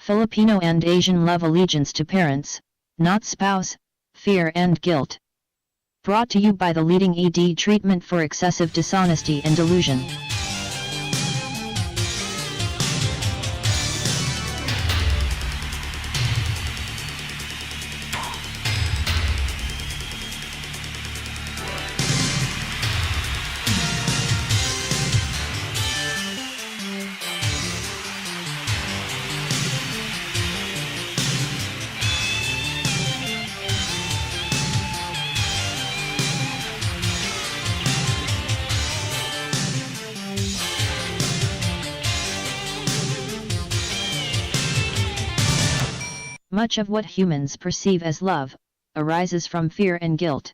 Filipino and Asian love allegiance to parents, not spouse, fear and guilt. Brought to you by the leading ED treatment for excessive dishonesty and delusion. Much of what humans perceive as love arises from fear and guilt.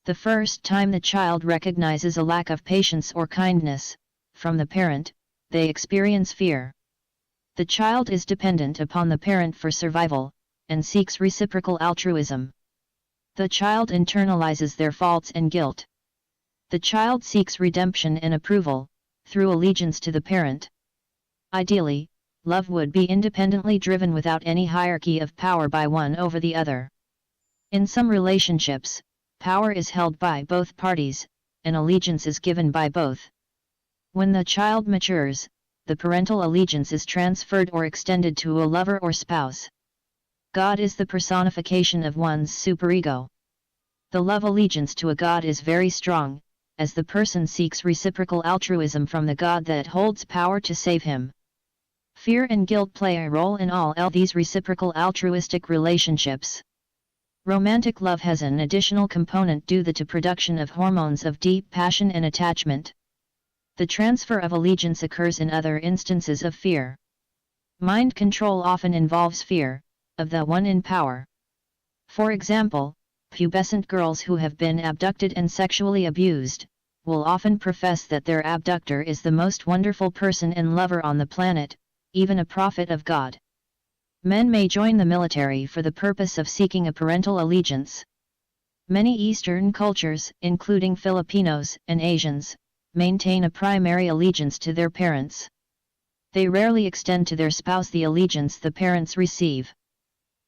The first time the child recognizes a lack of patience or kindness from the parent, they experience fear. The child is dependent upon the parent for survival and seeks reciprocal altruism. The child internalizes their faults and guilt. The child seeks redemption and approval through allegiance to the parent. Ideally, love would be independently driven without any hierarchy of power by one over the other. In some relationships, power is held by both parties, and allegiance is given by both. When the child matures, the parental allegiance is transferred or extended to a lover or spouse. God is the personification of one's superego. The love allegiance to a God is very strong, as the person seeks reciprocal altruism from the God that holds power to save him. Fear and guilt play a role in all these reciprocal altruistic relationships. Romantic love has an additional component due to production of hormones of deep passion and attachment. The transfer of allegiance occurs in other instances of fear. Mind control often involves fear of the one in power. For example, pubescent girls who have been abducted and sexually abused will often profess that their abductor is the most wonderful person and lover on the planet, even a prophet of God. Men may join the military for the purpose of seeking a parental allegiance. Many Eastern cultures, including Filipinos and Asians, maintain a primary allegiance to their parents. They rarely extend to their spouse the allegiance the parents receive.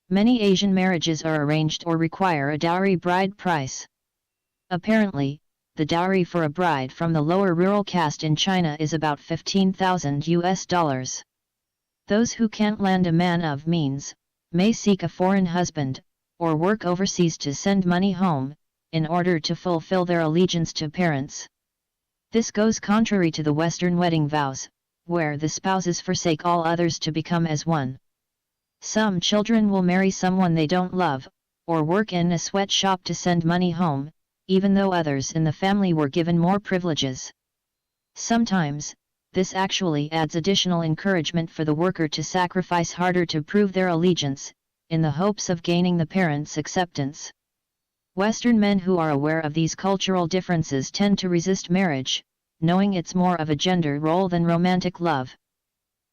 Many Asian marriages are arranged or require a dowry bride price. Apparently, the dowry for a bride from the lower rural caste in China is about $15,000. Those who can't land a man of means may seek a foreign husband, or work overseas to send money home, in order to fulfill their allegiance to parents. This goes contrary to the Western wedding vows, where the spouses forsake all others to become as one. Some children will marry someone they don't love, or work in a sweatshop to send money home, even though others in the family were given more privileges. Sometimes, this actually adds additional encouragement for the worker to sacrifice harder to prove their allegiance, in the hopes of gaining the parents' acceptance. Western men who are aware of these cultural differences tend to resist marriage, knowing it's more of a gender role than romantic love.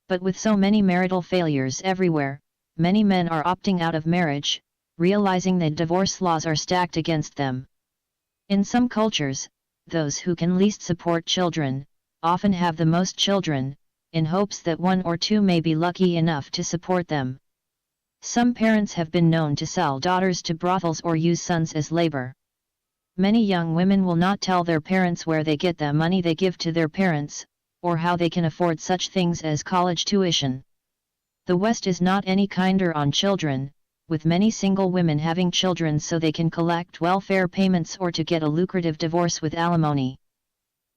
But with so many marital failures everywhere, many men are opting out of marriage, realizing that divorce laws are stacked against them. In some cultures, those who can least support children often have the most children, in hopes that one or two may be lucky enough to support them. Some parents have been known to sell daughters to brothels or use sons as labor. Many young women will not tell their parents where they get the money they give to their parents, or how they can afford such things as college tuition. The West is not any kinder on children, with many single women having children so they can collect welfare payments or to get a lucrative divorce with alimony.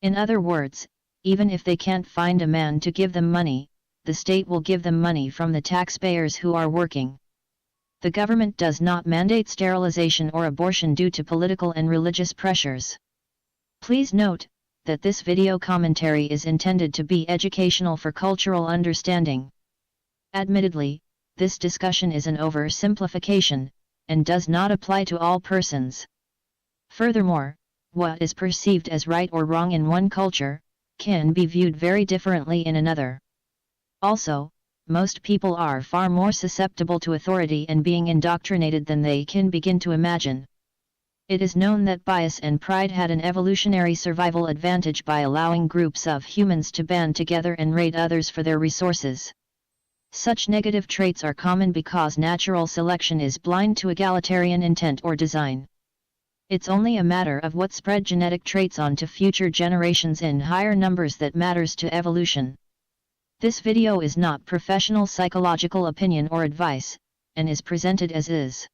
In other words, even if they can't find a man to give them money, the state will give them money from the taxpayers who are working. The government does not mandate sterilization or abortion due to political and religious pressures. Please note that this video commentary is intended to be educational for cultural understanding. Admittedly, this discussion is an oversimplification, and does not apply to all persons. Furthermore, what is perceived as right or wrong in one culture can be viewed very differently in another. Also, most people are far more susceptible to authority and being indoctrinated than they can begin to imagine. It is known that bias and pride had an evolutionary survival advantage by allowing groups of humans to band together and raid others for their resources. Such negative traits are common because natural selection is blind to egalitarian intent or design. It's only a matter of what spread genetic traits on to future generations in higher numbers that matters to evolution. This video is not professional psychological opinion or advice, and is presented as is.